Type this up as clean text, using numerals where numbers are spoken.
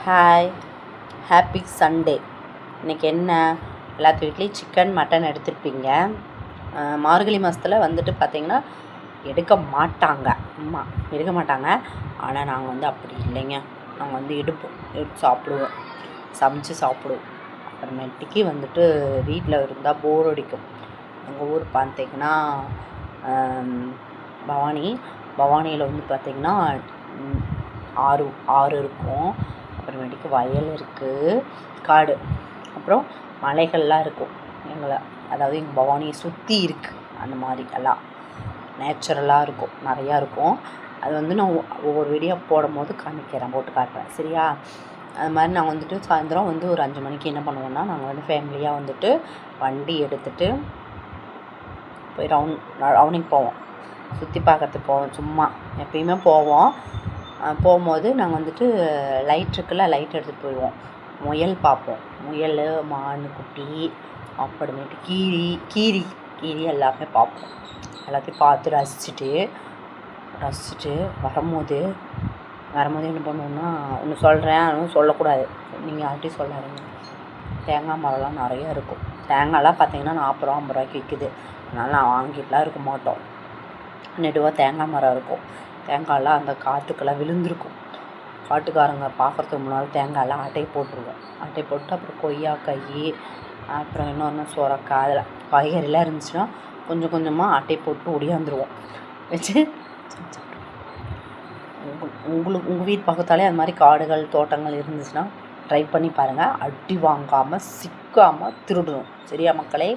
Hi, happy Sunday. இன்றைக்கி என்ன, எல்லாத்து வீட்லேயும் சிக்கன் மட்டன் எடுத்துருப்பீங்க. மார்கழி மாதத்தில் வந்துட்டு பார்த்திங்கன்னா எடுக்க மாட்டாங்க, அம்மா எடுக்க மாட்டாங்க. ஆனால் நாங்கள் வந்து அப்படி இல்லைங்க, நாங்கள் வந்து எடுத்து சாப்பிடுவோம், சமைச்சு சாப்பிடுவோம். அப்புறமேட்டுக்கு வந்துட்டு வீட்டில் இருந்தால் போர் அடிக்கும். எங்கள் ஊர் பார்த்திங்கன்னா பவானியில் வந்து பார்த்திங்கன்னா ஆறு இருக்கும். அப்புறமேட்டுக்கு வயல் இருக்குது, காடு, அப்புறம் மலைகள்லாம் இருக்கும். அதாவது எங்கள் பவானியை சுற்றி இருக்குது. அந்த மாதிரி எல்லாம் நேச்சுரலாக இருக்கும், நிறையா இருக்கும். அது வந்து நான் ஒவ்வொரு வீடியோ போடும்போது போட்டு காட்டுறேன், சரியா? அது மாதிரி நாங்கள் வந்துட்டு சாயந்தரம் வந்து ஒரு 5 மணிக்கு என்ன பண்ணுவோன்னா, நாங்கள் வந்து ஃபேமிலியாக வந்துட்டு வண்டி எடுத்துகிட்டு போய் ரவுண்டிங் போவோம், சுற்றி பார்க்கறதுக்கு போவோம். சும்மா எப்பயுமே போகும்போது நாங்கள் வந்துட்டு லைட் இருக்குல்ல, லைட் எடுத்துகிட்டு போயிடுவோம். முயல் பார்ப்போம், முயல், மான் குட்டி, அப்புறமேட்டு கீரி எல்லாமே பார்ப்போம். எல்லாத்தையும் பார்த்து ரசிச்சுட்டு வரும்போது என்ன பண்ணுவோன்னா, ஒன்று சொல்கிறேன், அதுவும் சொல்லக்கூடாது, நீங்கள் யார்கிட்டையும் சொல்லாதீங்க. தேங்காய் மரம்லாம் நிறையா இருக்கும். தேங்காய்லாம் பார்த்திங்கன்னா 40 ரூபா 50 ரூபாய்க்கு விற்குது. அதனால் நான் வாங்கிட்டுலாம் இருக்க மாட்டோம். நெடுவாக தேங்காய் மரம் இருக்கும். தேங்காயெல்லாம் அந்த காற்றுக்கெல்லாம் விழுந்திருக்கும். காட்டுக்காரங்க பார்க்குறதுக்கு முன்னால் தேங்காயெல்லாம் ஆட்டையை போட்டுருவோம். ஆட்டையை போட்டு அப்புறம் கொய்யாக்காய், அப்புறம் இன்னொன்று சுரக்காய், அதில் காய்கறிலாம் இருந்துச்சுன்னா கொஞ்சம் கொஞ்சமாக ஆட்டையை போட்டு ஒடியாந்துருவோம் வச்சு. உங்கள் வீட்டு பக்கத்தாலே அது மாதிரி காடுகள் தோட்டங்கள் இருந்துச்சுன்னா ட்ரை பண்ணி பாருங்கள். அடி வாங்காமல் சிக்காமல் திருடணும், சரியா மக்களே?